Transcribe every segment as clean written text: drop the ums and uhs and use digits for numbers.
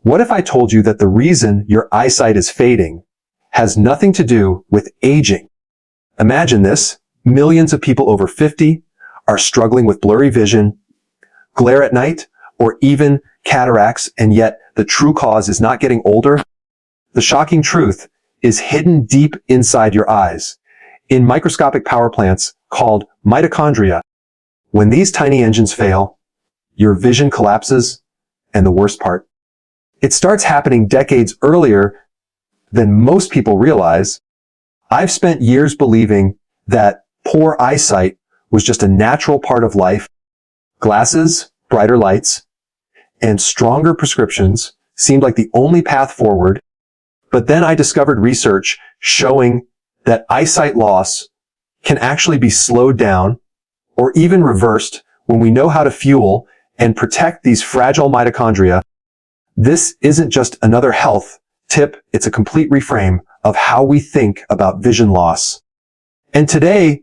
What if I told you that the reason your eyesight is fading has nothing to do with aging? Imagine this. Millions of people over 50 are struggling with blurry vision, glare at night, or even cataracts, and yet the true cause is not getting older. The shocking truth is hidden deep inside your eyes, in microscopic power plants called mitochondria. When these tiny engines fail, your vision collapses, and the worst part, it starts happening decades earlier than most people realize. I've spent years believing that poor eyesight was just a natural part of life. Glasses, brighter lights, and stronger prescriptions seemed like the only path forward. But then I discovered research showing that eyesight loss can actually be slowed down or even reversed when we know how to fuel and protect these fragile mitochondria. This isn't just another health tip, it's a complete reframe of how we think about vision loss. And today,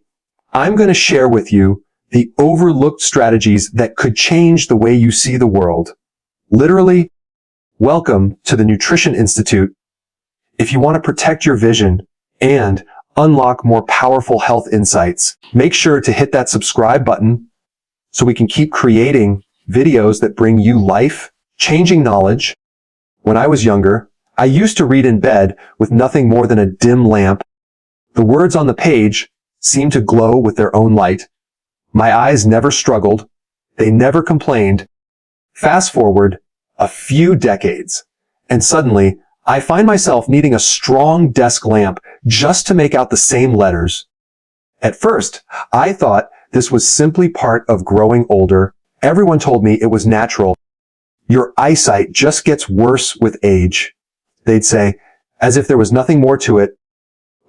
I'm going to share with you the overlooked strategies that could change the way you see the world. Literally, welcome to the Nutrition Institute. If you want to protect your vision and unlock more powerful health insights, make sure to hit that subscribe button so we can keep creating videos that bring you life-changing knowledge. When I was younger, I used to read in bed with nothing more than a dim lamp. The words on the page seemed to glow with their own light. My eyes never struggled. They never complained. Fast forward a few decades, and suddenly I find myself needing a strong desk lamp just to make out the same letters. At first, I thought this was simply part of growing older. Everyone told me it was natural. Your eyesight just gets worse with age, they'd say, as if there was nothing more to it.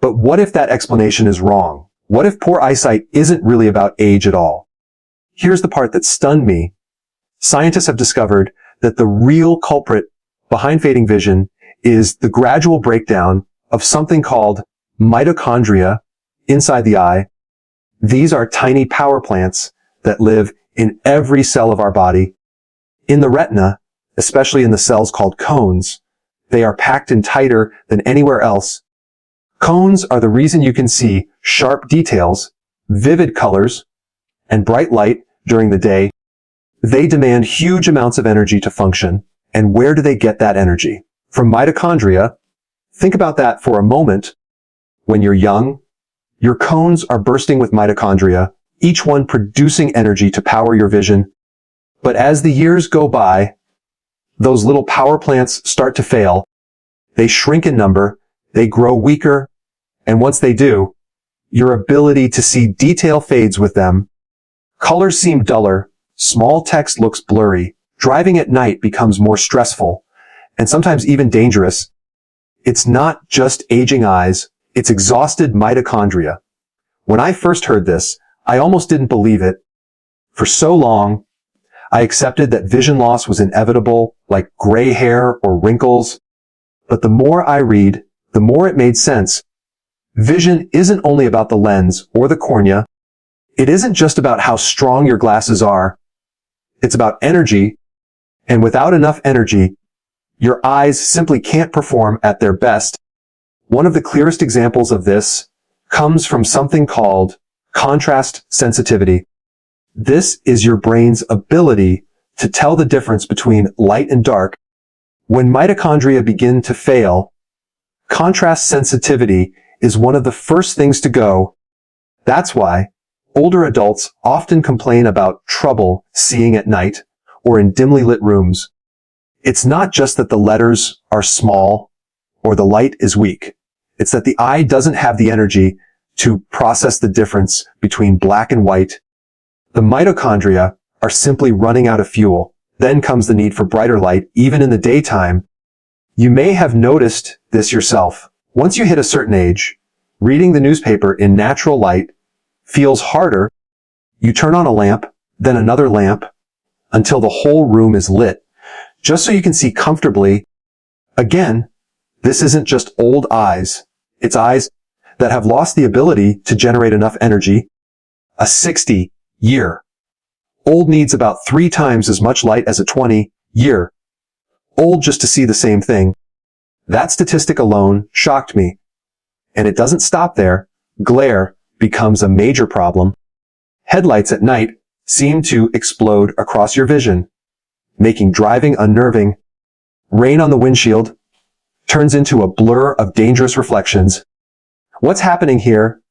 But what if that explanation is wrong? What if poor eyesight isn't really about age at all? Here's the part that stunned me. Scientists have discovered that the real culprit behind fading vision is the gradual breakdown of something called mitochondria inside the eye. These are tiny power plants that live in every cell of our body. In the retina, especially in the cells called cones, they are packed in tighter than anywhere else. Cones are the reason you can see sharp details, vivid colors, and bright light during the day. They demand huge amounts of energy to function. And where do they get that energy? From mitochondria. Think about that for a moment. When you're young, your cones are bursting with mitochondria, each one producing energy to power your vision. But as the years go by, those little power plants start to fail. They shrink in number, they grow weaker, and once they do, your ability to see detail fades with them. Colors seem duller, small text looks blurry, driving at night becomes more stressful, and sometimes even dangerous. It's not just aging eyes, it's exhausted mitochondria. When I first heard this, I almost didn't believe it. For so long, I accepted that vision loss was inevitable, like gray hair or wrinkles. But the more I read, the more it made sense. Vision isn't only about the lens or the cornea. It isn't just about how strong your glasses are. It's about energy. And without enough energy, your eyes simply can't perform at their best. One of the clearest examples of this comes from something called contrast sensitivity. This is your brain's ability to tell the difference between light and dark. When mitochondria begin to fail, contrast sensitivity is one of the first things to go. That's why older adults often complain about trouble seeing at night or in dimly lit rooms. It's not just that the letters are small or the light is weak. It's that the eye doesn't have the energy to process the difference between black and white. The mitochondria are simply running out of fuel. Then comes the need for brighter light, even in the daytime. You may have noticed this yourself. Once you hit a certain age, reading the newspaper in natural light feels harder. You turn on a lamp, then another lamp, until the whole room is lit, just so you can see comfortably. Again, this isn't just old eyes. It's eyes that have lost the ability to generate enough energy. A 60-year-old needs about 3 times as much light as a 20-year-old. old just to see the same thing. That statistic alone shocked me. And it doesn't stop there. Glare becomes a major problem. Headlights at night seem to explode across your vision, making driving unnerving. Rain on the windshield turns into a blur of dangerous reflections. What's happening here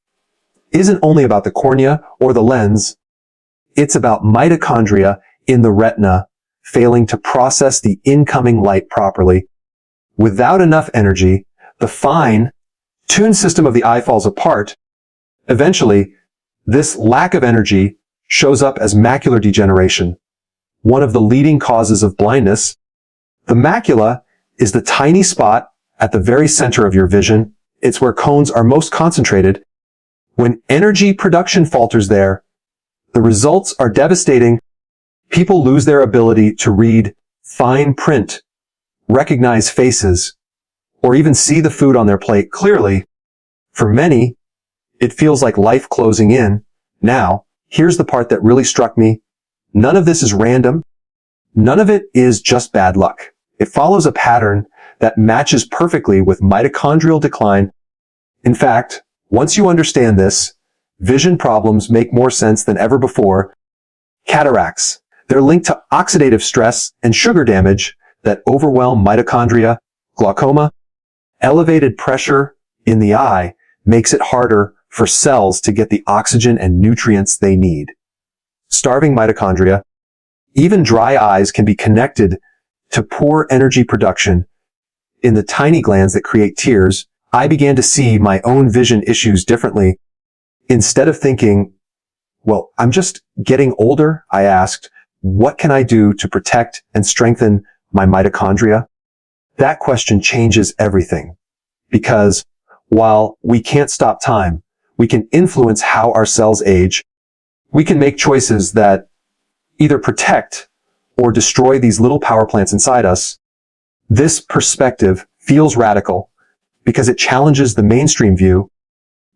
isn't only about the cornea or the lens. It's about mitochondria in the retina failing to process the incoming light properly. Without enough energy, the fine-tuned system of the eye falls apart. Eventually, this lack of energy shows up as macular degeneration, one of the leading causes of blindness. The macula is the tiny spot at the very center of your vision. It's where cones are most concentrated. When energy production falters there, the results are devastating. People lose their ability to read fine print, recognize faces, or even see the food on their plate clearly. For many, it feels like life closing in. Now, here's the part that really struck me. None of this is random. None of it is just bad luck. It follows a pattern that matches perfectly with mitochondrial decline. In fact, once you understand this, vision problems make more sense than ever before. Cataracts. They're linked to oxidative stress and sugar damage that overwhelm mitochondria. Glaucoma. Elevated pressure in the eye makes it harder for cells to get the oxygen and nutrients they need. Starving mitochondria. Even dry eyes can be connected to poor energy production in the tiny glands that create tears. I began to see my own vision issues differently. Instead of thinking, well, I'm just getting older, I asked, what can I do to protect and strengthen my mitochondria? That question changes everything. Because while we can't stop time, we can influence how our cells age. We can make choices that either protect or destroy these little power plants inside us. This perspective feels radical because it challenges the mainstream view.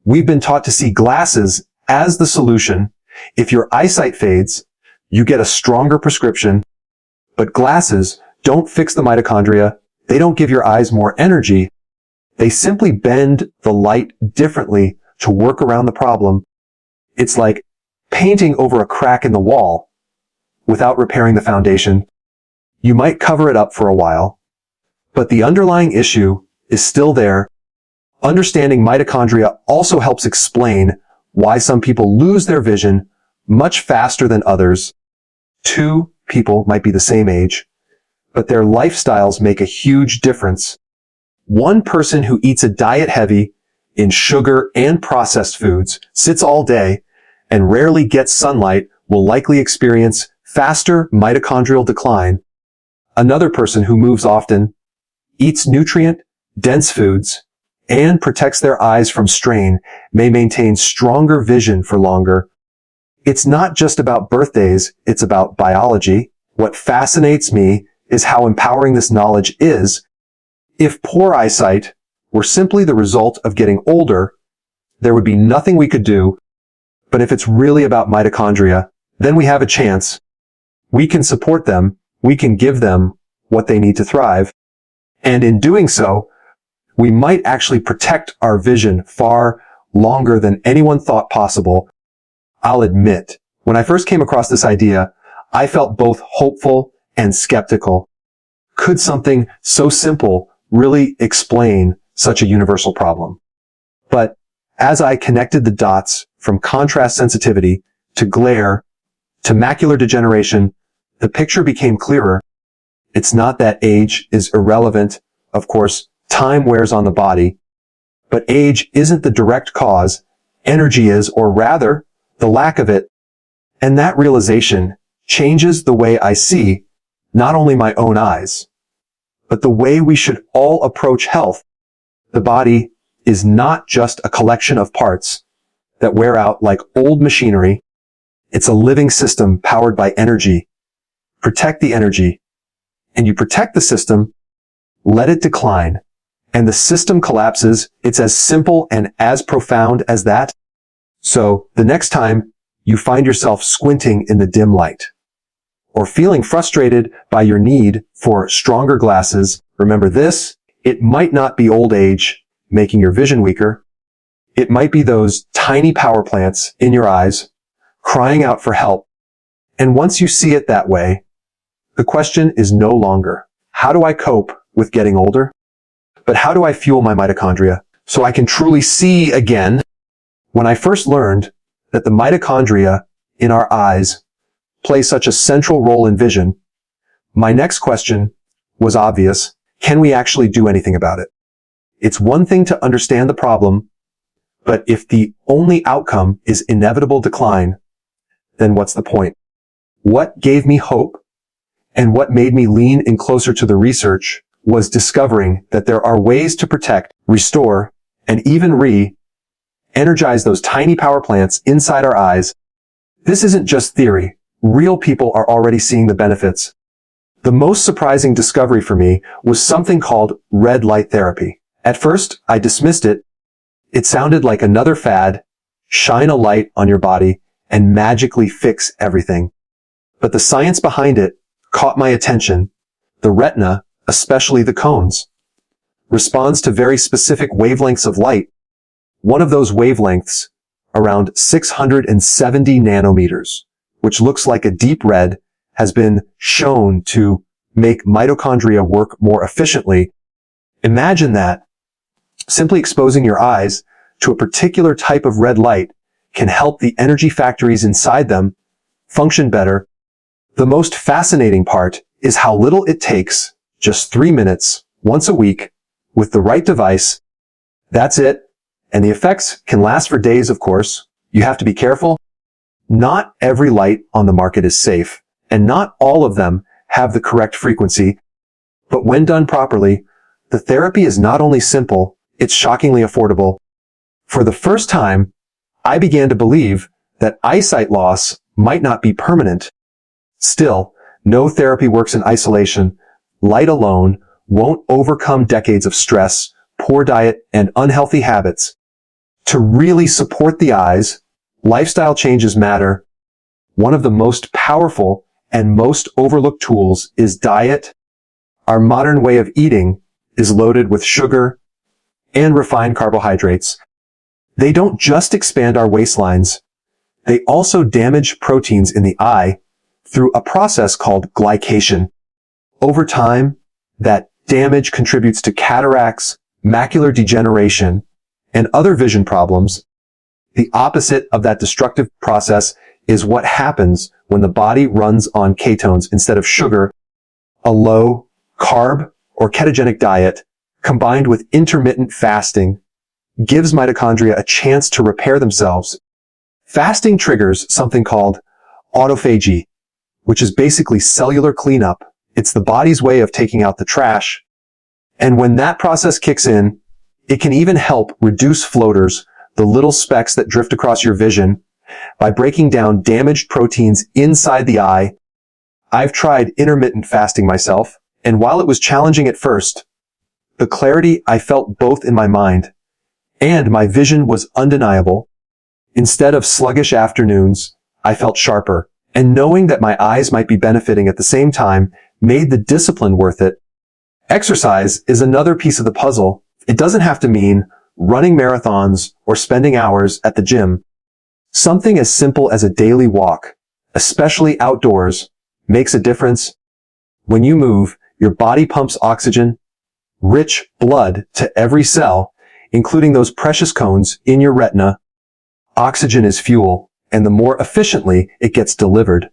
We've been taught to see glasses as the solution. If your eyesight fades, you get a stronger prescription. But glasses don't fix the mitochondria. They don't give your eyes more energy. They simply bend the light differently to work around the problem. It's like painting over a crack in the wall without repairing the foundation. You might cover it up for a while, but the underlying issue is still there. Understanding mitochondria also helps explain why some people lose their vision much faster than others. Two people might be the same age, but their lifestyles make a huge difference. One person who eats a diet heavy in sugar and processed foods, sits all day, and rarely gets sunlight will likely experience faster mitochondrial decline. Another person who moves often, eats nutrient-dense foods, and protects their eyes from strain may maintain stronger vision for longer. It's not just about birthdays, it's about biology. What fascinates me is how empowering this knowledge is. If poor eyesight were simply the result of getting older, there would be nothing we could do. But if it's really about mitochondria, then we have a chance. We can support them, we can give them what they need to thrive. And in doing so, we might actually protect our vision far longer than anyone thought possible. I'll admit, when I first came across this idea, I felt both hopeful and skeptical. Could something so simple really explain such a universal problem? But as I connected the dots from contrast sensitivity to glare to macular degeneration, the picture became clearer. It's not that age is irrelevant. Of course, time wears on the body, but age isn't the direct cause. Energy is, or rather, the lack of it. And that realization changes the way I see not only my own eyes, but the way we should all approach health. The body is not just a collection of parts that wear out like old machinery. It's a living system powered by energy. Protect the energy, and you protect the system, let it decline, and the system collapses. It's as simple and as profound as that. So the next time you find yourself squinting in the dim light, or feeling frustrated by your need for stronger glasses, remember this: it might not be old age making your vision weaker. It might be those tiny power plants in your eyes crying out for help. And once you see it that way, the question is no longer, how do I cope with getting older? But how do I fuel my mitochondria so I can truly see again? When I first learned that the mitochondria in our eyes play such a central role in vision, my next question was obvious. Can we actually do anything about it? It's one thing to understand the problem, but if the only outcome is inevitable decline, then what's the point? What gave me hope and what made me lean in closer to the research was discovering that there are ways to protect, restore, and even re-energize those tiny power plants inside our eyes. This isn't just theory. Real people are already seeing the benefits. The most surprising discovery for me was something called red light therapy. At first, I dismissed it. It sounded like another fad: shine a light on your body and magically fix everything. But the science behind it caught my attention. The retina, especially the cones, responds to very specific wavelengths of light. One of those wavelengths, around 670 nanometers, which looks like a deep red, has been shown to make mitochondria work more efficiently. Imagine that. Simply exposing your eyes to a particular type of red light can help the energy factories inside them function better. The most fascinating part is how little it takes, just 3 minutes, once a week, with the right device. That's it. And the effects can last for days, of course. You have to be careful. Not every light on the market is safe, and not all of them have the correct frequency. But when done properly, the therapy is not only simple, it's shockingly affordable. For the first time, I began to believe that eyesight loss might not be permanent. Still, no therapy works in isolation. Light alone won't overcome decades of stress, poor diet, and unhealthy habits. To really support the eyes, lifestyle changes matter. One of the most powerful and most overlooked tools is diet. Our modern way of eating is loaded with sugar and refined carbohydrates. They don't just expand our waistlines. They also damage proteins in the eye through a process called glycation. Over time, that damage contributes to cataracts, macular degeneration, and other vision problems. The opposite of that destructive process is what happens when the body runs on ketones instead of sugar. A low-carb or ketogenic diet combined with intermittent fasting gives mitochondria a chance to repair themselves. Fasting triggers something called autophagy, which is basically cellular cleanup. It's the body's way of taking out the trash. And when that process kicks in, it can even help reduce floaters, the little specks that drift across your vision, by breaking down damaged proteins inside the eye. I've tried intermittent fasting myself, and while it was challenging at first, the clarity I felt both in my mind and my vision was undeniable. Instead of sluggish afternoons, I felt sharper, and knowing that my eyes might be benefiting at the same time made the discipline worth it. Exercise is another piece of the puzzle. It doesn't have to mean running marathons or spending hours at the gym. Something as simple as a daily walk, especially outdoors, makes a difference. When you move, your body pumps oxygen, rich blood, to every cell, including those precious cones in your retina. Oxygen is fuel, and the more efficiently it gets delivered,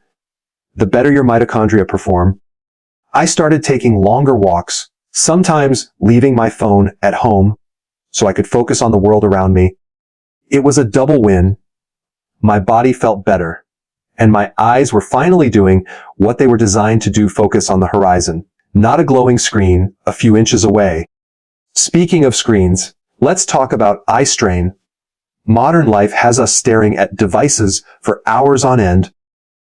the better your mitochondria perform. I started taking longer walks, sometimes leaving my phone at home so I could focus on the world around me. It was a double win. My body felt better, and my eyes were finally doing what they were designed to do: focus on the horizon, not a glowing screen a few inches away. Speaking of screens, let's talk about eye strain. Modern life has us staring at devices for hours on end.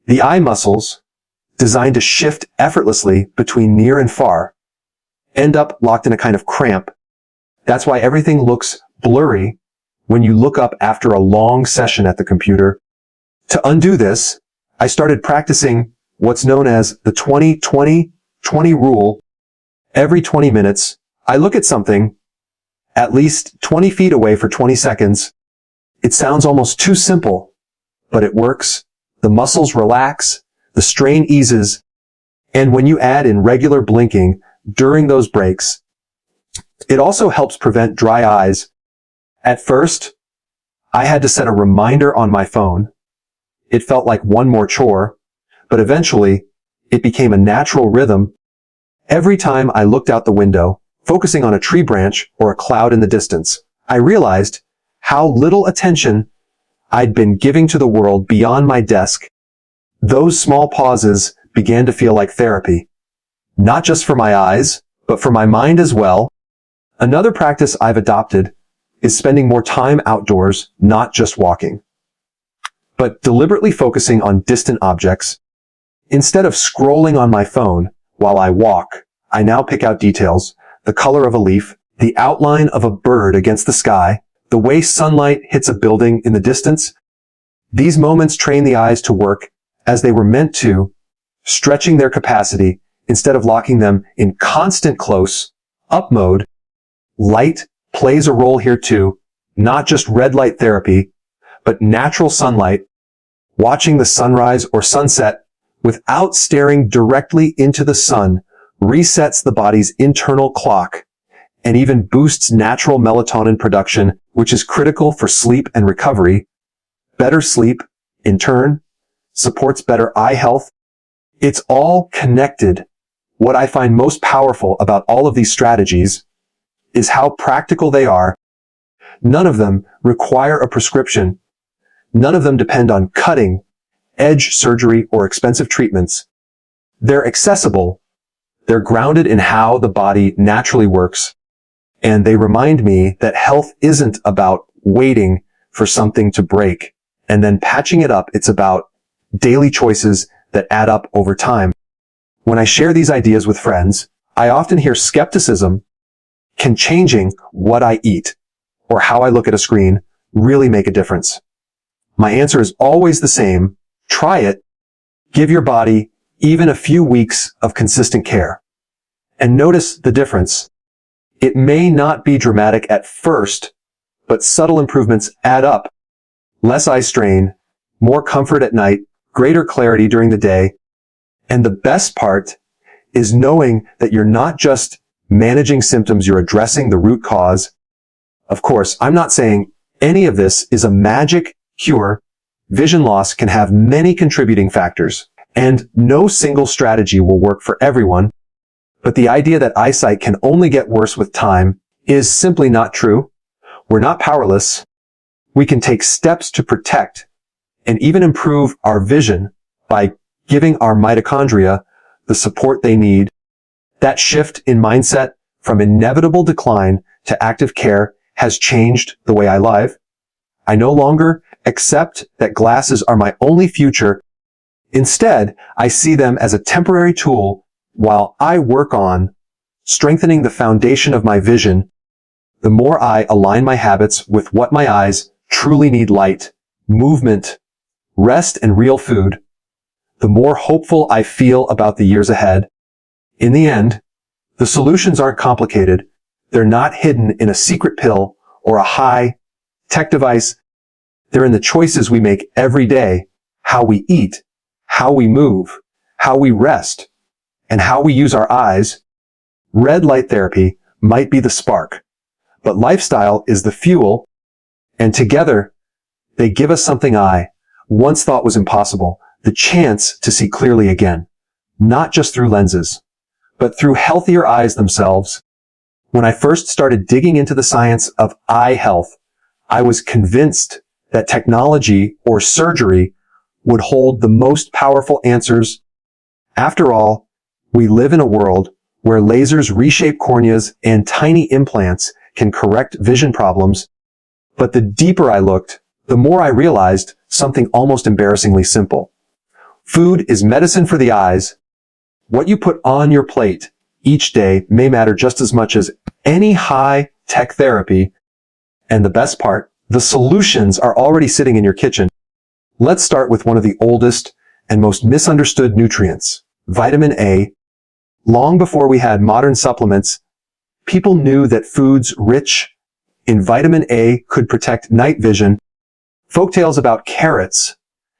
The eye muscles, designed to shift effortlessly between near and far, end up locked in a kind of cramp. That's why everything looks blurry when you look up after a long session at the computer. To undo this, I started practicing what's known as the 20-20-20 rule. Every 20 minutes, I look at something at least 20 feet away for 20 seconds. It sounds almost too simple, but it works. The muscles relax, the strain eases, and when you add in regular blinking during those breaks, it also helps prevent dry eyes. At first, I had to set a reminder on my phone. It felt like one more chore, but eventually, it became a natural rhythm. Every time I looked out the window, focusing on a tree branch or a cloud in the distance, I realized how little attention I'd been giving to the world beyond my desk. Those small pauses began to feel like therapy, not just for my eyes, but for my mind as well. Another practice I've adopted is spending more time outdoors, not just walking, but deliberately focusing on distant objects. Instead of scrolling on my phone while I walk, I now pick out details, the color of a leaf, the outline of a bird against the sky, the way sunlight hits a building in the distance. These moments train the eyes to work as they were meant to, stretching their capacity instead of locking them in constant close-up mode. Light plays a role here too, not just red light therapy, but natural sunlight. Watching the sunrise or sunset without staring directly into the sun resets the body's internal clock and even boosts natural melatonin production, which is critical for sleep and recovery. Better sleep, in turn, supports better eye health. It's all connected. What I find most powerful about all of these strategies is how practical they are. None of them require a prescription. None of them depend on cutting-edge surgery or expensive treatments. They're accessible. They're grounded in how the body naturally works. And they remind me that health isn't about waiting for something to break and then patching it up. It's about daily choices that add up over time. When I share these ideas with friends, I often hear skepticism. Can changing what I eat or how I look at a screen really make a difference? My answer is always the same. Try it. Give your body even a few weeks of consistent care and notice the difference. It may not be dramatic at first, but subtle improvements add up. Less eye strain, more comfort at night, greater clarity during the day. And the best part is knowing that you're not just managing symptoms, you're addressing the root cause. Of course, I'm not saying any of this is a magic cure. Vision loss can have many contributing factors, and no single strategy will work for everyone. But the idea that eyesight can only get worse with time is simply not true. We're not powerless. We can take steps to protect and even improve our vision by giving our mitochondria the support they need. That shift in mindset from inevitable decline to active care has changed the way I live. I no longer accept that glasses are my only future. Instead, I see them as a temporary tool while I work on strengthening the foundation of my vision. The more I align my habits with what my eyes truly need, light, movement, rest, and real food, the more hopeful I feel about the years ahead. In the end, the solutions aren't complicated. They're not hidden in a secret pill or a high-tech device. They're in the choices we make every day, how we eat, how we move, how we rest, and how we use our eyes. Red light therapy might be the spark, but lifestyle is the fuel, and together, they give us something I once thought was impossible, the chance to see clearly again, not just through lenses, but through healthier eyes themselves. When I first started digging into the science of eye health, I was convinced that technology or surgery would hold the most powerful answers. After all, we live in a world where lasers reshape corneas and tiny implants can correct vision problems. But the deeper I looked, the more I realized something almost embarrassingly simple. Food is medicine for the eyes. What you put on your plate each day may matter just as much as any high-tech therapy. And the best part, the solutions are already sitting in your kitchen. Let's start with one of the oldest and most misunderstood nutrients, vitamin A. Long before we had modern supplements, people knew that foods rich in vitamin A could protect night vision. Folktales about carrots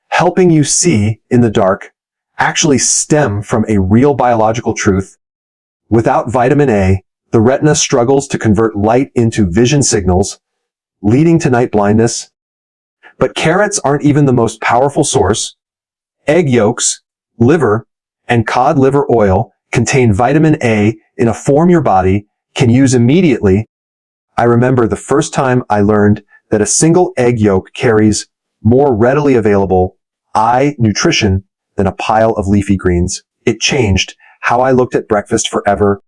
helping you see in the dark actually stem from a real biological truth. Without vitamin A, the retina struggles to convert light into vision signals, leading to night blindness. But carrots aren't even the most powerful source. Egg yolks, liver, and cod liver oil contain vitamin A in a form your body can use immediately. I remember the first time I learned that a single egg yolk carries more readily available eye nutrition than a pile of leafy greens. It changed how I looked at breakfast forever.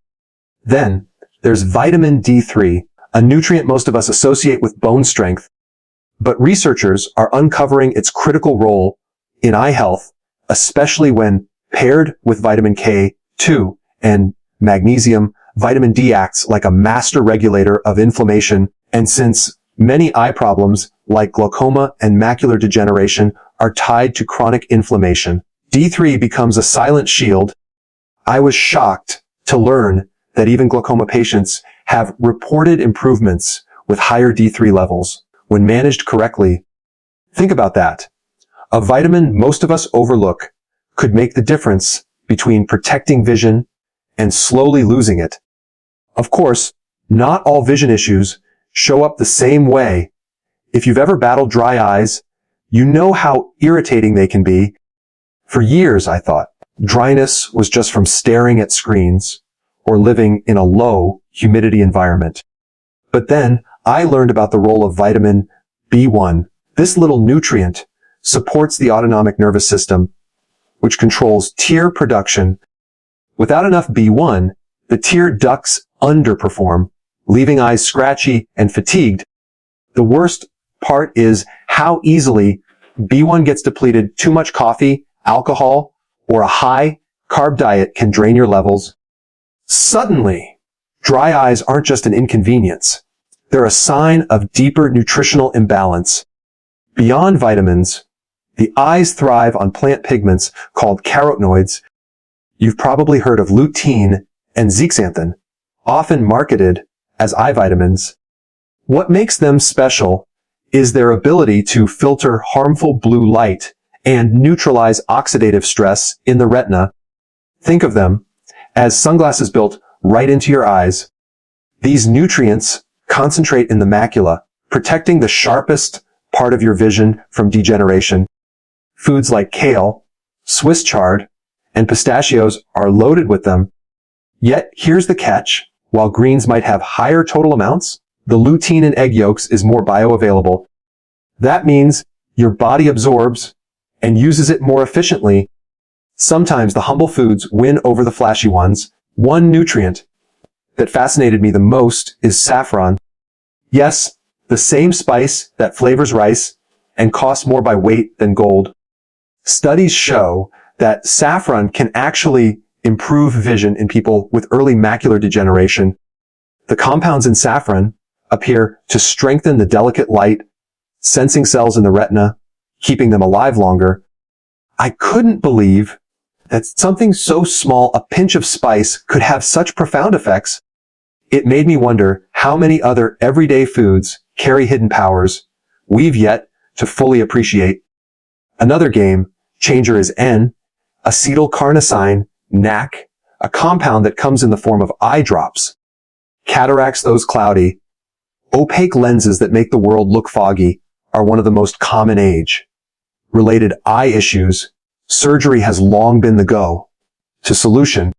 Then, there's vitamin D3, a nutrient most of us associate with bone strength. But researchers are uncovering its critical role in eye health, especially when paired with vitamin K2 and magnesium. Vitamin D acts like a master regulator of inflammation, and since many eye problems like glaucoma and macular degeneration are tied to chronic inflammation, D3 becomes a silent shield. I was shocked to learn that even glaucoma patients have reported improvements with higher D3 levels when managed correctly. Think about that. A vitamin most of us overlook could make the difference between protecting vision and slowly losing it. Of course, not all vision issues show up the same way. If you've ever battled dry eyes, you know how irritating they can be. For years, I thought dryness was just from staring at screens or living in a low humidity environment. But then I learned about the role of vitamin B1. This little nutrient supports the autonomic nervous system, which controls tear production. Without enough B1, the tear ducts underperform, leaving eyes scratchy and fatigued. The worst part is how easily B1 gets depleted. Too much coffee, alcohol, or a high-carb diet can drain your levels. Suddenly, dry eyes aren't just an inconvenience. They're a sign of deeper nutritional imbalance. Beyond vitamins, the eyes thrive on plant pigments called carotenoids. You've probably heard of lutein and zeaxanthin, often marketed as eye vitamins. What makes them special is their ability to filter harmful blue light and neutralize oxidative stress in the retina. Think of them as sunglasses built right into your eyes. These nutrients concentrate in the macula, protecting the sharpest part of your vision from degeneration. Foods like kale, Swiss chard, and pistachios are loaded with them. Yet, here's the catch. While greens might have higher total amounts, the lutein in egg yolks is more bioavailable. That means your body absorbs and uses it more efficiently. Sometimes the humble foods win over the flashy ones. One nutrient that fascinated me the most is saffron. Yes, the same spice that flavors rice and costs more by weight than gold. Studies show that saffron can actually improve vision in people with early macular degeneration. The compounds in saffron appear to strengthen the delicate light sensing cells in the retina, keeping them alive longer. I couldn't believe that something so small, a pinch of spice, could have such profound effects. It made me wonder how many other everyday foods carry hidden powers we've yet to fully appreciate. Another game changer is N-acetylcarnosine, NAC, a compound that comes in the form of eye drops. Cataracts, those cloudy, opaque lenses that make the world look foggy, are one of the most common age-related eye issues. Surgery has long been the go-to solution,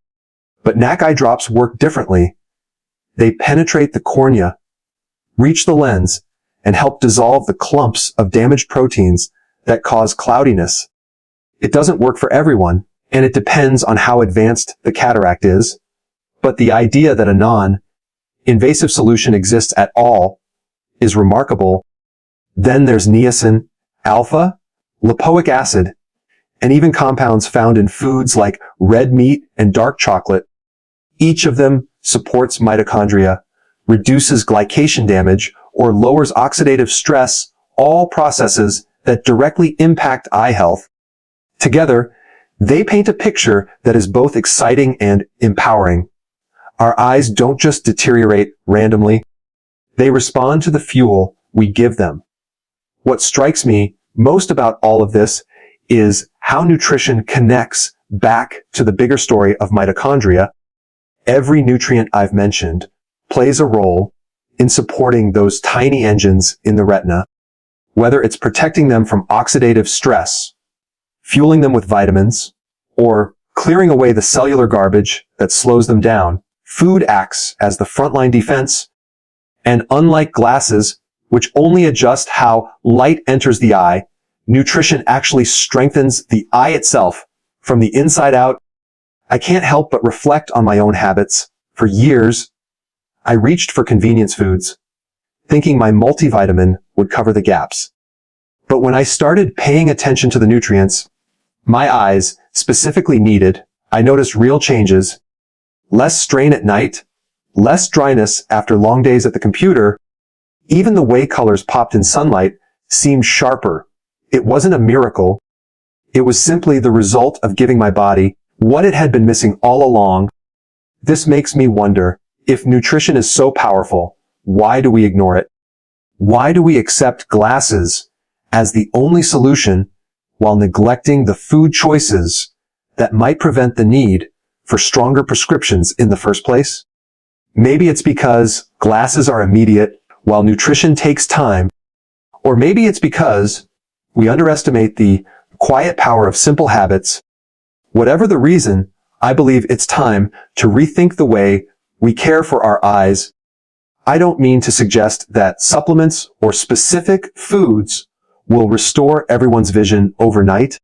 but NAC eye drops work differently. They penetrate the cornea, reach the lens, and help dissolve the clumps of damaged proteins that cause cloudiness. It doesn't work for everyone, and it depends on how advanced the cataract is, but the idea that a non-invasive solution exists at all is remarkable. Then there's niacin, alpha, lipoic acid, and even compounds found in foods like red meat and dark chocolate. Each of them supports mitochondria, reduces glycation damage, or lowers oxidative stress, all processes that directly impact eye health. Together, they paint a picture that is both exciting and empowering. Our eyes don't just deteriorate randomly. They respond to the fuel we give them. What strikes me most about all of this is how nutrition connects back to the bigger story of mitochondria. Every nutrient I've mentioned plays a role in supporting those tiny engines in the retina, whether it's protecting them from oxidative stress, fueling them with vitamins, or clearing away the cellular garbage that slows them down. Food acts as the frontline defense, and unlike glasses, which only adjust how light enters the eye, nutrition actually strengthens the eye itself from the inside out. I can't help but reflect on my own habits. For years, I reached for convenience foods, thinking my multivitamin would cover the gaps. But when I started paying attention to the nutrients my eyes specifically needed, I noticed real changes. Less strain at night, less dryness after long days at the computer. Even the way colors popped in sunlight seemed sharper. It wasn't a miracle. It was simply the result of giving my body what it had been missing all along. This makes me wonder, if nutrition is so powerful, why do we ignore it? Why do we accept glasses as the only solution while neglecting the food choices that might prevent the need for stronger prescriptions in the first place? Maybe it's because glasses are immediate while nutrition takes time. Or maybe it's because we underestimate the quiet power of simple habits. Whatever the reason, I believe it's time to rethink the way we care for our eyes. I don't mean to suggest that supplements or specific foods will restore everyone's vision overnight,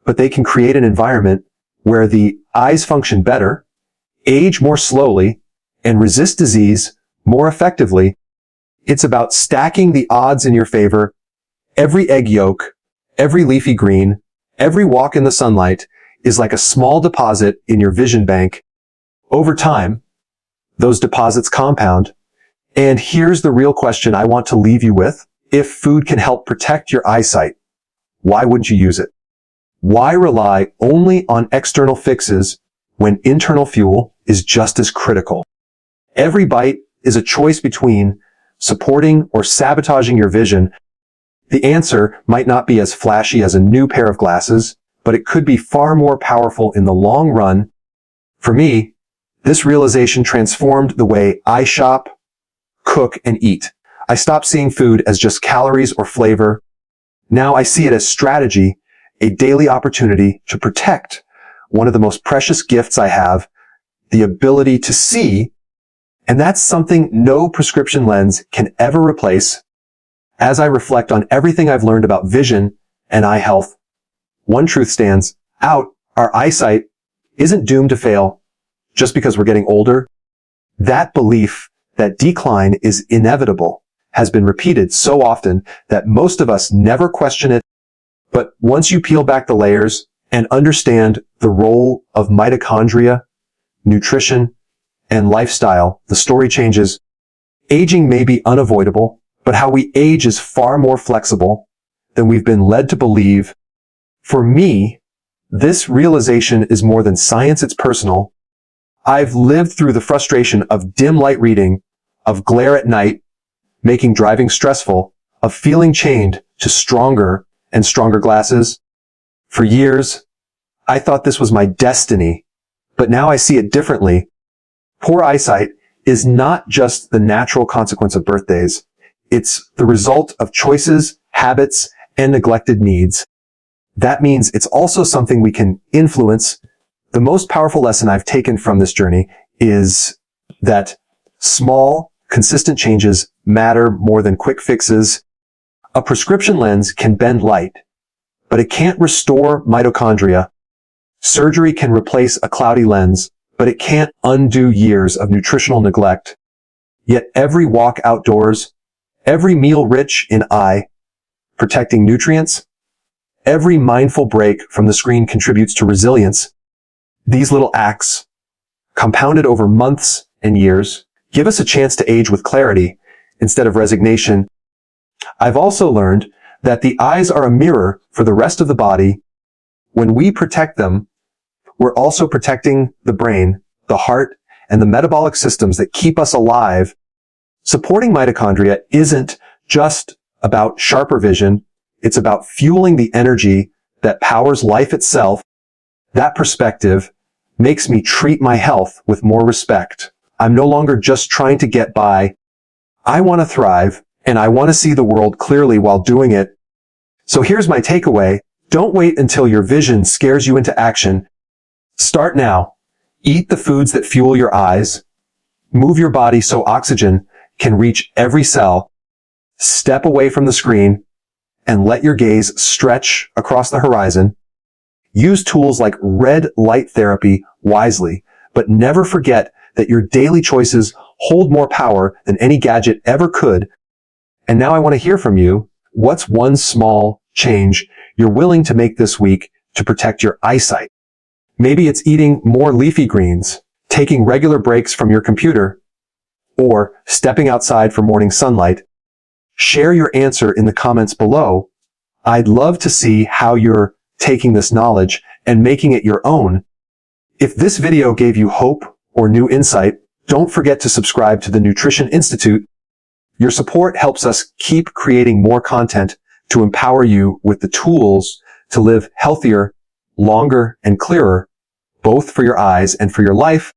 but they can create an environment where the eyes function better, age more slowly, and resist disease more effectively. It's about stacking the odds in your favor. Every egg yolk, every leafy green, every walk in the sunlight is like a small deposit in your vision bank. Over time, those deposits compound. And here's the real question I want to leave you with. If food can help protect your eyesight, why wouldn't you use it? Why rely only on external fixes when internal fuel is just as critical? Every bite is a choice between supporting or sabotaging your vision. The answer might not be as flashy as a new pair of glasses, but it could be far more powerful in the long run. For me, this realization transformed the way I shop, cook, and eat. I stopped seeing food as just calories or flavor. Now I see it as strategy, a daily opportunity to protect one of the most precious gifts I have, the ability to see, and that's something no prescription lens can ever replace. As I reflect on everything I've learned about vision and eye health, one truth stands out. Our eyesight isn't doomed to fail just because we're getting older. That belief that decline is inevitable has been repeated so often that most of us never question it. But once you peel back the layers and understand the role of mitochondria, nutrition, and lifestyle, the story changes. Aging may be unavoidable, but how we age is far more flexible than we've been led to believe. For me, this realization is more than science, it's personal. I've lived through the frustration of dim light reading, of glare at night, making driving stressful, of feeling chained to stronger and stronger glasses. For years, I thought this was my destiny, but now I see it differently. Poor eyesight is not just the natural consequence of birthdays. It's the result of choices, habits, and neglected needs. That means it's also something we can influence. The most powerful lesson I've taken from this journey is that small, consistent changes matter more than quick fixes. A prescription lens can bend light, but it can't restore mitochondria. Surgery can replace a cloudy lens, but it can't undo years of nutritional neglect. Yet every walk outdoors, every meal rich in eye, protecting nutrients, every mindful break from the screen contributes to resilience. These little acts, compounded over months and years, give us a chance to age with clarity instead of resignation. I've also learned that the eyes are a mirror for the rest of the body. When we protect them, we're also protecting the brain, the heart, and the metabolic systems that keep us alive. Supporting mitochondria isn't just about sharper vision. It's about fueling the energy that powers life itself. That perspective makes me treat my health with more respect. I'm no longer just trying to get by. I want to thrive, and I want to see the world clearly while doing it. So here's my takeaway. Don't wait until your vision scares you into action. Start now. Eat the foods that fuel your eyes. Move your body so oxygen can reach every cell. Step away from the screen and let your gaze stretch across the horizon. Use tools like red light therapy wisely, but never forget that your daily choices hold more power than any gadget ever could. And now I want to hear from you. What's one small change you're willing to make this week to protect your eyesight? Maybe it's eating more leafy greens, taking regular breaks from your computer, or stepping outside for morning sunlight. Share your answer in the comments below. I'd love to see how you're taking this knowledge and making it your own. If this video gave you hope or new insight, don't forget to subscribe to the Nutrition Institute. Your support helps us keep creating more content to empower you with the tools to live healthier, longer, and clearer, both for your eyes and for your life.